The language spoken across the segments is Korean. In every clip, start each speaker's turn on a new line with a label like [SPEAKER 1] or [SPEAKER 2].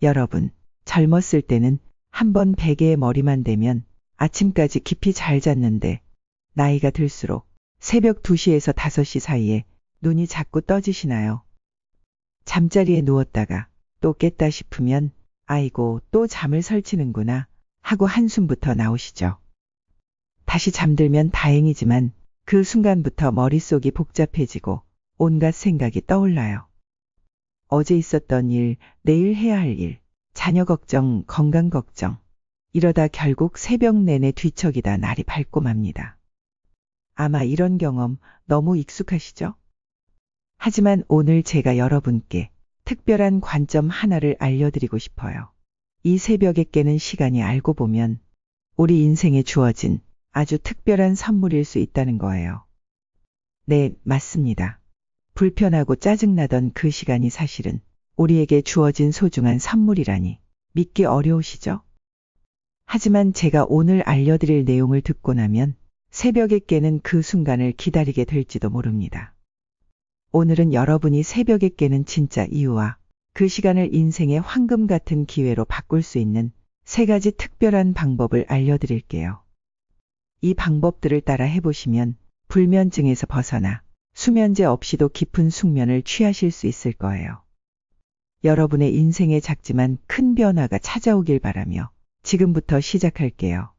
[SPEAKER 1] 여러분, 젊었을 때는 한번 베개에 머리만 대면 아침까지 깊이 잘 잤는데 나이가 들수록 새벽 2시에서 5시 사이에 눈이 자꾸 떠지시나요? 잠자리에 누웠다가 또 깼다 싶으면 아이고 또 잠을 설치는구나 하고 한숨부터 나오시죠. 다시 잠들면 다행이지만 그 순간부터 머릿속이 복잡해지고 온갖 생각이 떠올라요. 어제 있었던 일, 내일 해야 할 일, 자녀 걱정, 건강 걱정. 이러다 결국 새벽 내내 뒤척이다 날이 밝고 맙니다. 아마 이런 경험 너무 익숙하시죠? 하지만 오늘 제가 여러분께 특별한 관점 하나를 알려드리고 싶어요. 이 새벽에 깨는 시간이 알고 보면 우리 인생에 주어진 아주 특별한 선물일 수 있다는 거예요. 네, 맞습니다. 불편하고 짜증나던 그 시간이 사실은 우리에게 주어진 소중한 선물이라니 믿기 어려우시죠? 하지만 제가 오늘 알려드릴 내용을 듣고 나면 새벽에 깨는 그 순간을 기다리게 될지도 모릅니다. 오늘은 여러분이 새벽에 깨는 진짜 이유와 그 시간을 인생의 황금 같은 기회로 바꿀 수 있는 3가지 특별한 방법을 알려드릴게요. 이 방법들을 따라 해보시면 불면증에서 벗어나 수면제 없이도 깊은 숙면을 취하실 수 있을 거예요. 여러분의 인생에 작지만 큰 변화가 찾아오길 바라며 지금부터 시작할게요.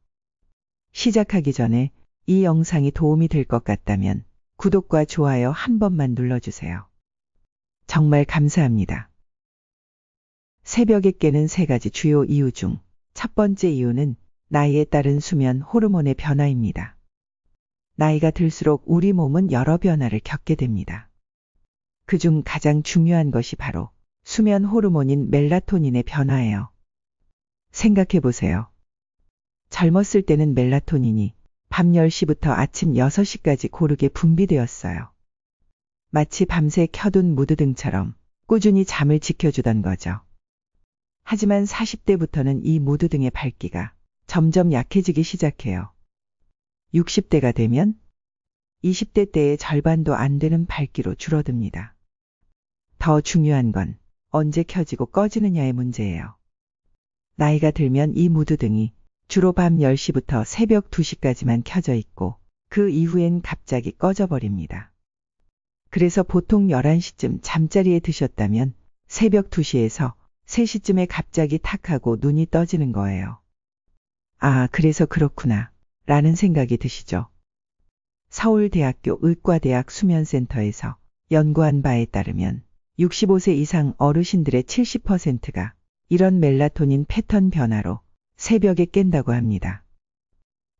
[SPEAKER 1] 시작하기 전에 이 영상이 도움이 될 것 같다면 구독과 좋아요 한 번만 눌러주세요. 정말 감사합니다. 새벽에 깨는 3가지 주요 이유 중 첫 번째 이유는 나이에 따른 수면 호르몬의 변화입니다. 나이가 들수록 우리 몸은 여러 변화를 겪게 됩니다. 그중 가장 중요한 것이 바로 수면 호르몬인 멜라토닌의 변화예요. 생각해 보세요. 젊었을 때는 멜라토닌이 밤 10시부터 아침 6시까지 고르게 분비되었어요. 마치 밤새 켜둔 무드등처럼 꾸준히 잠을 지켜주던 거죠. 하지만 40대부터는 이 무드등의 밝기가 점점 약해지기 시작해요. 60대가 되면 20대 때의 절반도 안 되는 밝기로 줄어듭니다. 더 중요한 건 언제 켜지고 꺼지느냐의 문제예요. 나이가 들면 이 무드등이 주로 밤 10시부터 새벽 2시까지만 켜져 있고 그 이후엔 갑자기 꺼져버립니다. 그래서 보통 11시쯤 잠자리에 드셨다면 새벽 2시에서 3시쯤에 갑자기 탁 하고 눈이 떠지는 거예요. 아, 그래서 그렇구나 라는 생각이 드시죠? 서울대학교 의과대학 수면센터에서 연구한 바에 따르면 65세 이상 어르신들의 70%가 이런 멜라토닌 패턴 변화로 새벽에 깬다고 합니다.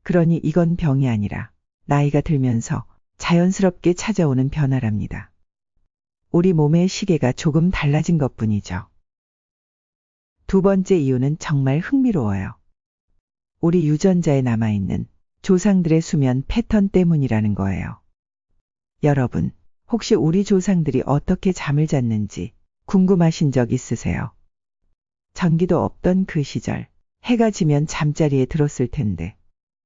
[SPEAKER 1] 그러니 이건 병이 아니라 나이가 들면서 자연스럽게 찾아오는 변화랍니다. 우리 몸의 시계가 조금 달라진 것뿐이죠. 두 번째 이유는 정말 흥미로워요. 우리 유전자에 남아있는 조상들의 수면 패턴 때문이라는 거예요. 여러분, 혹시 우리 조상들이 어떻게 잠을 잤는지 궁금하신 적 있으세요? 전기도 없던 그 시절, 해가 지면 잠자리에 들었을 텐데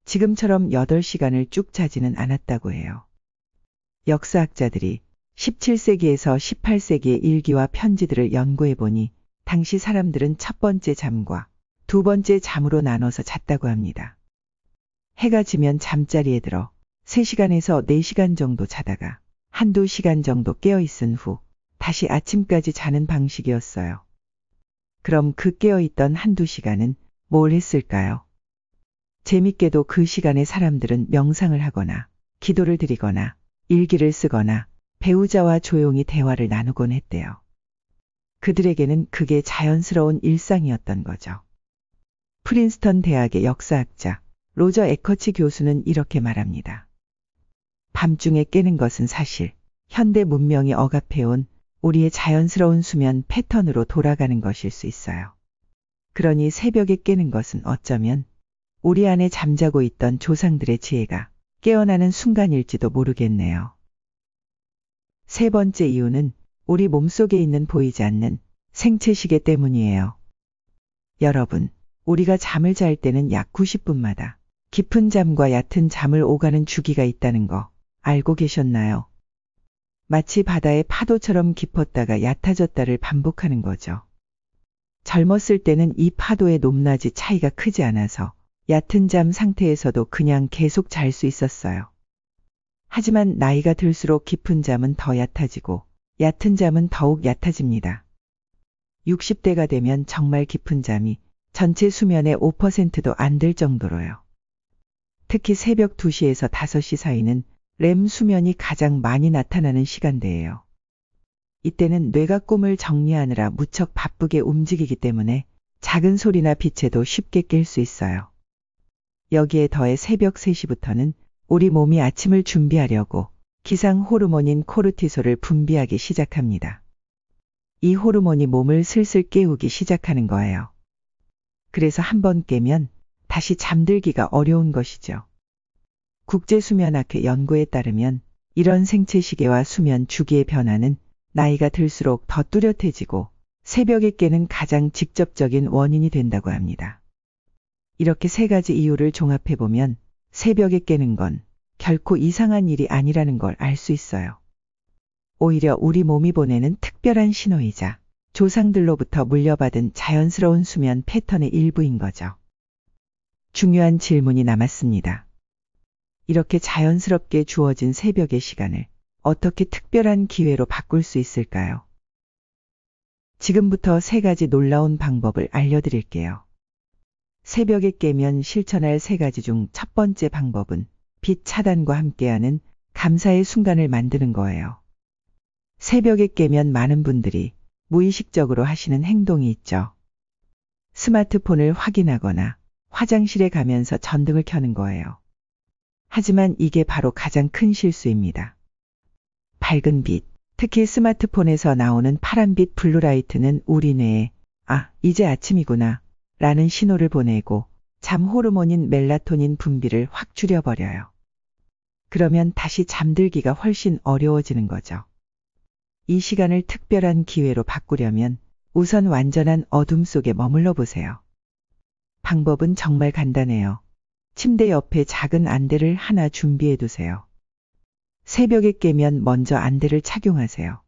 [SPEAKER 1] 지금처럼 8시간을 쭉 자지는 않았다고 해요. 역사학자들이 17세기에서 18세기의 일기와 편지들을 연구해보니 당시 사람들은 첫 번째 잠과 두 번째 잠으로 나눠서 잤다고 합니다. 해가 지면 잠자리에 들어 3시간에서 4시간 정도 자다가 한두 시간 정도 깨어있은 후 다시 아침까지 자는 방식이었어요. 그럼 그 깨어있던 한두 시간은 뭘 했을까요? 재밌게도 그 시간에 사람들은 명상을 하거나 기도를 드리거나 일기를 쓰거나 배우자와 조용히 대화를 나누곤 했대요. 그들에게는 그게 자연스러운 일상이었던 거죠. 프린스턴 대학의 역사학자 로저 에커치 교수는 이렇게 말합니다. 밤중에 깨는 것은 사실 현대 문명이 억압해온 우리의 자연스러운 수면 패턴으로 돌아가는 것일 수 있어요. 그러니 새벽에 깨는 것은 어쩌면 우리 안에 잠자고 있던 조상들의 지혜가 깨어나는 순간일지도 모르겠네요. 세 번째 이유는 우리 몸속에 있는 보이지 않는 생체 시계 때문이에요. 여러분, 우리가 잠을 잘 때는 약 90분마다 깊은 잠과 얕은 잠을 오가는 주기가 있다는 거 알고 계셨나요? 마치 바다의 파도처럼 깊었다가 얕아졌다를 반복하는 거죠. 젊었을 때는 이 파도의 높낮이 차이가 크지 않아서 얕은 잠 상태에서도 그냥 계속 잘 수 있었어요. 하지만 나이가 들수록 깊은 잠은 더 얕아지고 얕은 잠은 더욱 얕아집니다. 60대가 되면 정말 깊은 잠이 전체 수면의 5%도 안 될 정도로요. 특히 새벽 2시에서 5시 사이는 렘 수면이 가장 많이 나타나는 시간대예요. 이때는 뇌가 꿈을 정리하느라 무척 바쁘게 움직이기 때문에 작은 소리나 빛에도 쉽게 깰 수 있어요. 여기에 더해 새벽 3시부터는 우리 몸이 아침을 준비하려고 기상 호르몬인 코르티솔을 분비하기 시작합니다. 이 호르몬이 몸을 슬슬 깨우기 시작하는 거예요. 그래서 한번 깨면 다시 잠들기가 어려운 것이죠. 국제수면학회 연구에 따르면 이런 생체 시계와 수면 주기의 변화는 나이가 들수록 더 뚜렷해지고 새벽에 깨는 가장 직접적인 원인이 된다고 합니다. 이렇게 세 가지 이유를 종합해보면 새벽에 깨는 건 결코 이상한 일이 아니라는 걸 알 수 있어요. 오히려 우리 몸이 보내는 특별한 신호이자 조상들로부터 물려받은 자연스러운 수면 패턴의 일부인 거죠. 중요한 질문이 남았습니다. 이렇게 자연스럽게 주어진 새벽의 시간을 어떻게 특별한 기회로 바꿀 수 있을까요? 지금부터 3가지 놀라운 방법을 알려드릴게요. 새벽에 깨면 실천할 3가지 중 첫 번째 방법은 빛 차단과 함께하는 감사의 순간을 만드는 거예요. 새벽에 깨면 많은 분들이 무의식적으로 하시는 행동이 있죠. 스마트폰을 확인하거나 화장실에 가면서 전등을 켜는 거예요. 하지만 이게 바로 가장 큰 실수입니다. 밝은 빛, 특히 스마트폰에서 나오는 파란빛 블루라이트는 우리 뇌에 이제 아침이구나 라는 신호를 보내고 잠 호르몬인 멜라토닌 분비를 확 줄여버려요. 그러면 다시 잠들기가 훨씬 어려워지는 거죠. 이 시간을 특별한 기회로 바꾸려면 우선 완전한 어둠 속에 머물러 보세요. 방법은 정말 간단해요. 침대 옆에 작은 안대를 하나 준비해 두세요. 새벽에 깨면 먼저 안대를 착용하세요.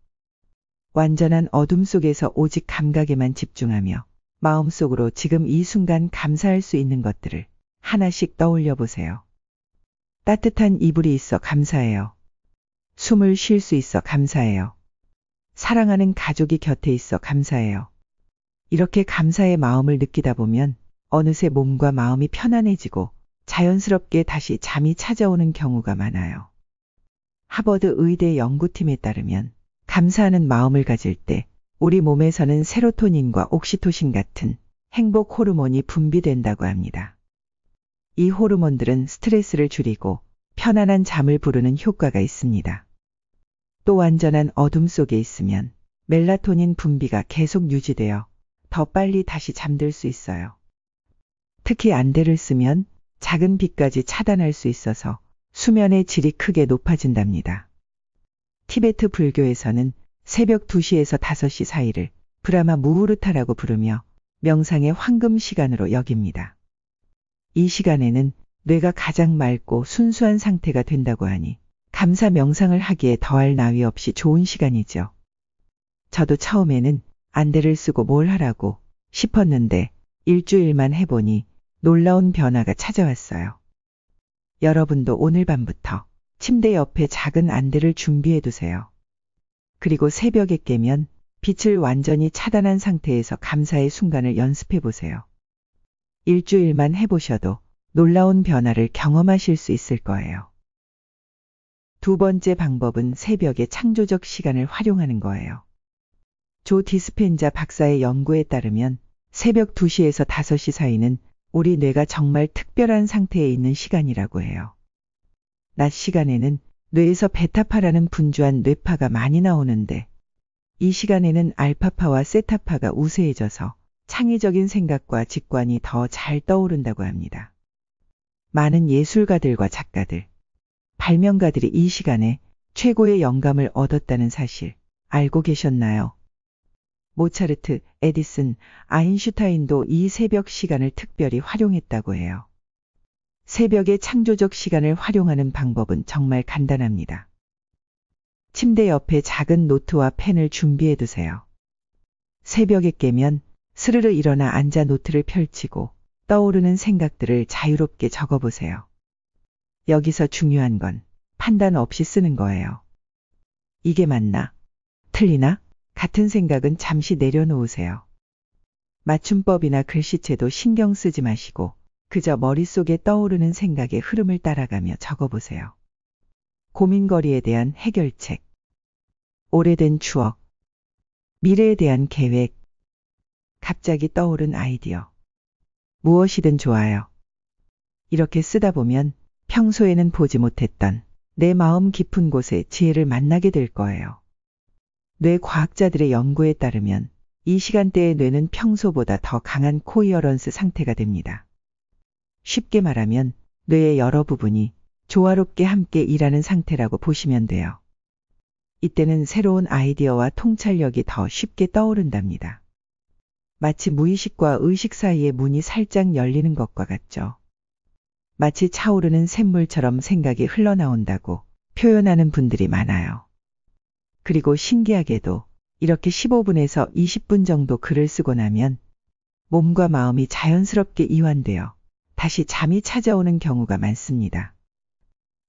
[SPEAKER 1] 완전한 어둠 속에서 오직 감각에만 집중하며 마음속으로 지금 이 순간 감사할 수 있는 것들을 하나씩 떠올려 보세요. 따뜻한 이불이 있어 감사해요. 숨을 쉴 수 있어 감사해요. 사랑하는 가족이 곁에 있어 감사해요. 이렇게 감사의 마음을 느끼다 보면 어느새 몸과 마음이 편안해지고 자연스럽게 다시 잠이 찾아오는 경우가 많아요. 하버드 의대 연구팀에 따르면 감사하는 마음을 가질 때 우리 몸에서는 세로토닌과 옥시토신 같은 행복 호르몬이 분비된다고 합니다. 이 호르몬들은 스트레스를 줄이고 편안한 잠을 부르는 효과가 있습니다. 또 완전한 어둠 속에 있으면 멜라토닌 분비가 계속 유지되어 더 빨리 다시 잠들 수 있어요. 특히 안대를 쓰면 작은 빛까지 차단할 수 있어서 수면의 질이 크게 높아진답니다. 티베트 불교에서는 새벽 2시에서 5시 사이를 브라마 무후르타라고 부르며 명상의 황금 시간으로 여깁니다. 이 시간에는 뇌가 가장 맑고 순수한 상태가 된다고 하니 감사 명상을 하기에 더할 나위 없이 좋은 시간이죠. 저도 처음에는 안대를 쓰고 뭘 하라고 싶었는데 일주일만 해보니 놀라운 변화가 찾아왔어요. 여러분도 오늘 밤부터 침대 옆에 작은 안대를 준비해 두세요. 그리고 새벽에 깨면 빛을 완전히 차단한 상태에서 감사의 순간을 연습해 보세요. 일주일만 해보셔도 놀라운 변화를 경험하실 수 있을 거예요. 두 번째 방법은 새벽의 창조적 시간을 활용하는 거예요. 조 디스펜자 박사의 연구에 따르면 새벽 2시에서 5시 사이는 우리 뇌가 정말 특별한 상태에 있는 시간이라고 해요. 낮 시간에는 뇌에서 베타파라는 분주한 뇌파가 많이 나오는데 이 시간에는 알파파와 세타파가 우세해져서 창의적인 생각과 직관이 더 잘 떠오른다고 합니다. 많은 예술가들과 작가들, 발명가들이 이 시간에 최고의 영감을 얻었다는 사실 알고 계셨나요? 모차르트, 에디슨, 아인슈타인도 이 새벽 시간을 특별히 활용했다고 해요. 새벽의 창조적 시간을 활용하는 방법은 정말 간단합니다. 침대 옆에 작은 노트와 펜을 준비해 두세요. 새벽에 깨면 스르르 일어나 앉아 노트를 펼치고 떠오르는 생각들을 자유롭게 적어보세요. 여기서 중요한 건 판단 없이 쓰는 거예요. 이게 맞나? 틀리나? 같은 생각은 잠시 내려놓으세요. 맞춤법이나 글씨체도 신경 쓰지 마시고 그저 머릿속에 떠오르는 생각의 흐름을 따라가며 적어보세요. 고민거리에 대한 해결책, 오래된 추억, 미래에 대한 계획, 갑자기 떠오른 아이디어, 무엇이든 좋아요. 이렇게 쓰다 보면 평소에는 보지 못했던 내 마음 깊은 곳에 지혜를 만나게 될 거예요. 뇌 과학자들의 연구에 따르면 이 시간대의 뇌는 평소보다 더 강한 코히어런스 상태가 됩니다. 쉽게 말하면 뇌의 여러 부분이 조화롭게 함께 일하는 상태라고 보시면 돼요. 이때는 새로운 아이디어와 통찰력이 더 쉽게 떠오른답니다. 마치 무의식과 의식 사이의 문이 살짝 열리는 것과 같죠. 마치 차오르는 샘물처럼 생각이 흘러나온다고 표현하는 분들이 많아요. 그리고 신기하게도 이렇게 15분에서 20분 정도 글을 쓰고 나면 몸과 마음이 자연스럽게 이완되어 다시 잠이 찾아오는 경우가 많습니다.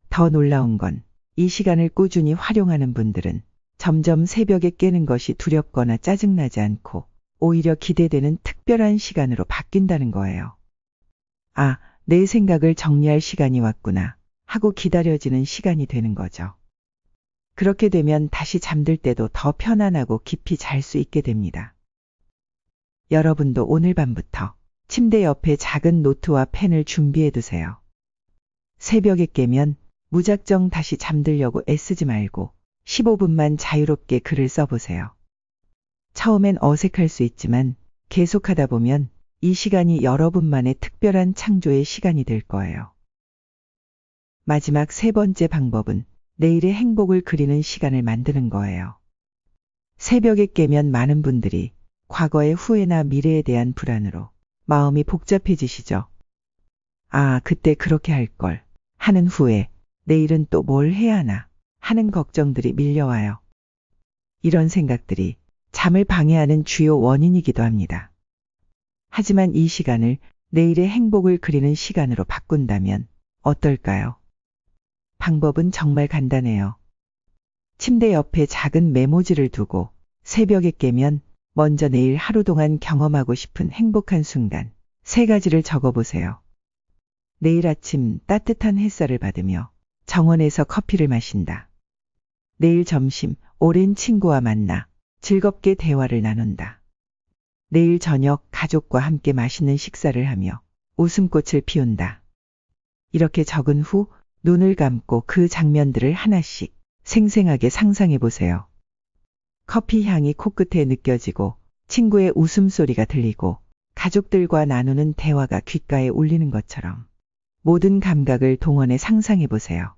[SPEAKER 1] 더 놀라운 건 이 시간을 꾸준히 활용하는 분들은 점점 새벽에 깨는 것이 두렵거나 짜증나지 않고 오히려 기대되는 특별한 시간으로 바뀐다는 거예요. 아, 내 생각을 정리할 시간이 왔구나 하고 기다려지는 시간이 되는 거죠. 그렇게 되면 다시 잠들 때도 더 편안하고 깊이 잘 수 있게 됩니다. 여러분도 오늘 밤부터 침대 옆에 작은 노트와 펜을 준비해 두세요. 새벽에 깨면 무작정 다시 잠들려고 애쓰지 말고 15분만 자유롭게 글을 써보세요. 처음엔 어색할 수 있지만 계속하다 보면 이 시간이 여러분만의 특별한 창조의 시간이 될 거예요. 마지막 세 번째 방법은 내일의 행복을 그리는 시간을 만드는 거예요. 새벽에 깨면 많은 분들이 과거의 후회나 미래에 대한 불안으로 마음이 복잡해지시죠. 아, 그때 그렇게 할 걸 하는 후회, 내일은 또 뭘 해야 하나 하는 걱정들이 밀려와요. 이런 생각들이 잠을 방해하는 주요 원인이기도 합니다. 하지만 이 시간을 내일의 행복을 그리는 시간으로 바꾼다면 어떨까요? 방법은 정말 간단해요. 침대 옆에 작은 메모지를 두고 새벽에 깨면 먼저 내일 하루 동안 경험하고 싶은 행복한 순간 3가지를 적어보세요. 내일 아침 따뜻한 햇살을 받으며 정원에서 커피를 마신다. 내일 점심 오랜 친구와 만나 즐겁게 대화를 나눈다. 내일 저녁 가족과 함께 맛있는 식사를 하며 웃음꽃을 피운다. 이렇게 적은 후 눈을 감고 그 장면들을 하나씩 생생하게 상상해 보세요. 커피 향이 코끝에 느껴지고 친구의 웃음소리가 들리고 가족들과 나누는 대화가 귓가에 울리는 것처럼 모든 감각을 동원해 상상해 보세요.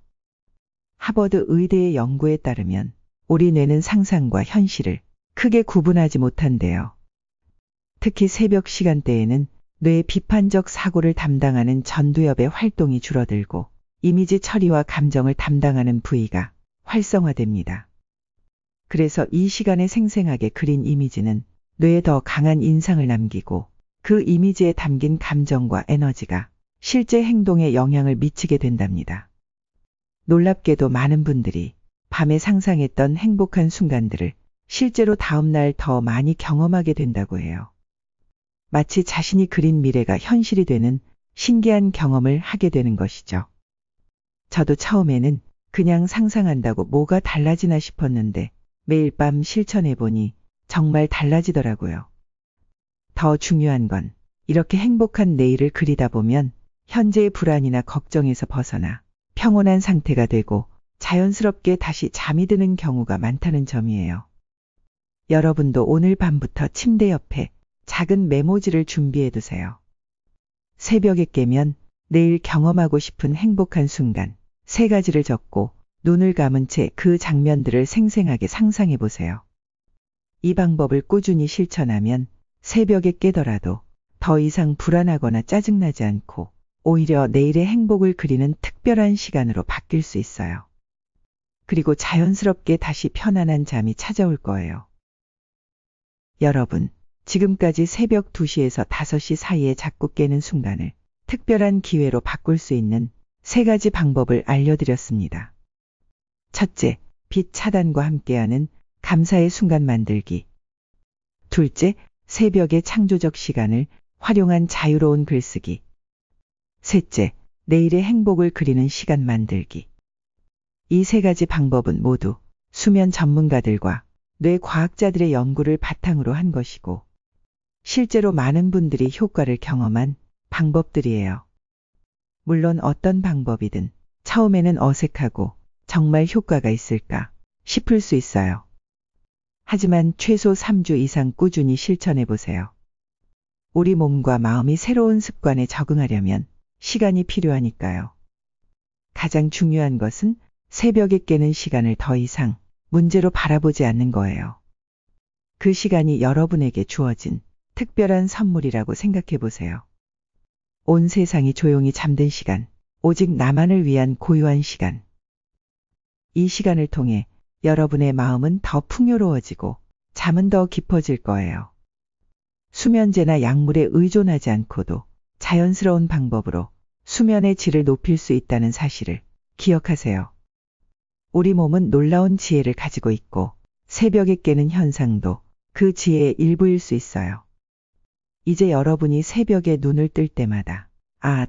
[SPEAKER 1] 하버드 의대의 연구에 따르면 우리 뇌는 상상과 현실을 크게 구분하지 못한대요. 특히 새벽 시간대에는 뇌의 비판적 사고를 담당하는 전두엽의 활동이 줄어들고 이미지 처리와 감정을 담당하는 부위가 활성화됩니다. 그래서 이 시간에 생생하게 그린 이미지는 뇌에 더 강한 인상을 남기고 그 이미지에 담긴 감정과 에너지가 실제 행동에 영향을 미치게 된답니다. 놀랍게도 많은 분들이 밤에 상상했던 행복한 순간들을 실제로 다음날 더 많이 경험하게 된다고 해요. 마치 자신이 그린 미래가 현실이 되는 신기한 경험을 하게 되는 것이죠. 저도 처음에는 그냥 상상한다고 뭐가 달라지나 싶었는데 매일 밤 실천해보니 정말 달라지더라고요. 더 중요한 건 이렇게 행복한 내일을 그리다 보면 현재의 불안이나 걱정에서 벗어나 평온한 상태가 되고 자연스럽게 다시 잠이 드는 경우가 많다는 점이에요. 여러분도 오늘 밤부터 침대 옆에 작은 메모지를 준비해 두세요. 새벽에 깨면 내일 경험하고 싶은 행복한 순간 3가지를 적고 눈을 감은 채 그 장면들을 생생하게 상상해 보세요. 이 방법을 꾸준히 실천하면 새벽에 깨더라도 더 이상 불안하거나 짜증나지 않고 오히려 내일의 행복을 그리는 특별한 시간으로 바뀔 수 있어요. 그리고 자연스럽게 다시 편안한 잠이 찾아올 거예요. 여러분, 지금까지 새벽 2시에서 5시 사이에 자꾸 깨는 순간을 특별한 기회로 바꿀 수 있는 3가지 방법을 알려드렸습니다. 첫째, 빛 차단과 함께하는 감사의 순간 만들기. 둘째, 새벽의 창조적 시간을 활용한 자유로운 글쓰기. 셋째, 내일의 행복을 그리는 시간 만들기. 이 3가지 방법은 모두 수면 전문가들과 뇌과학자들의 연구를 바탕으로 한 것이고, 실제로 많은 분들이 효과를 경험한 방법들이에요. 물론 어떤 방법이든 처음에는 어색하고 정말 효과가 있을까 싶을 수 있어요. 하지만 최소 3주 이상 꾸준히 실천해 보세요. 우리 몸과 마음이 새로운 습관에 적응하려면 시간이 필요하니까요. 가장 중요한 것은 새벽에 깨는 시간을 더 이상 문제로 바라보지 않는 거예요. 그 시간이 여러분에게 주어진 특별한 선물이라고 생각해 보세요. 온 세상이 조용히 잠든 시간, 오직 나만을 위한 고요한 시간. 이 시간을 통해 여러분의 마음은 더 풍요로워지고 잠은 더 깊어질 거예요. 수면제나 약물에 의존하지 않고도 자연스러운 방법으로 수면의 질을 높일 수 있다는 사실을 기억하세요. 우리 몸은 놀라운 지혜를 가지고 있고 새벽에 깨는 현상도 그 지혜의 일부일 수 있어요. 이제 여러분이 새벽에 눈을 뜰 때마다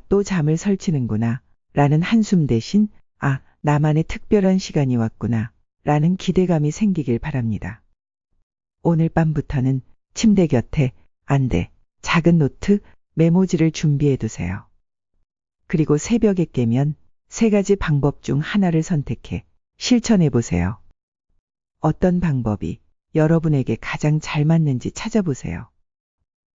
[SPEAKER 1] 또 잠을 설치는구나 라는 한숨 대신 나만의 특별한 시간이 왔구나 라는 기대감이 생기길 바랍니다. 오늘 밤부터는 침대 곁에 안대, 작은 노트, 메모지를 준비해 두세요. 그리고 새벽에 깨면 3가지 방법 중 하나를 선택해 실천해 보세요. 어떤 방법이 여러분에게 가장 잘 맞는지 찾아보세요.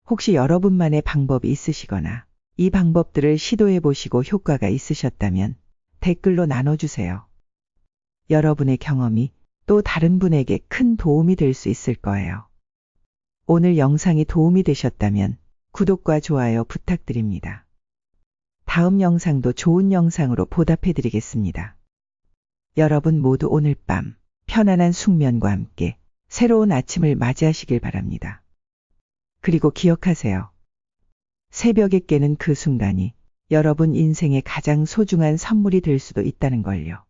[SPEAKER 1] 혹시 여러분만의 방법이 있으시거나 이 방법들을 시도해 보시고 효과가 있으셨다면 댓글로 나눠주세요. 여러분의 경험이 또 다른 분에게 큰 도움이 될 수 있을 거예요. 오늘 영상이 도움이 되셨다면 구독과 좋아요 부탁드립니다. 다음 영상도 좋은 영상으로 보답해 드리겠습니다. 여러분 모두 오늘 밤 편안한 숙면과 함께 새로운 아침을 맞이하시길 바랍니다. 그리고 기억하세요. 새벽에 깨는 그 순간이 여러분 인생의 가장 소중한 선물이 될 수도 있다는 걸요.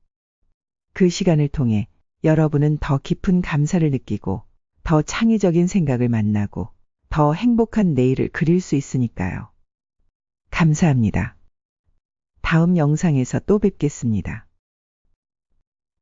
[SPEAKER 1] 그 시간을 통해 여러분은 더 깊은 감사를 느끼고 더 창의적인 생각을 만나고 더 행복한 내일을 그릴 수 있으니까요. 감사합니다. 다음 영상에서 또 뵙겠습니다.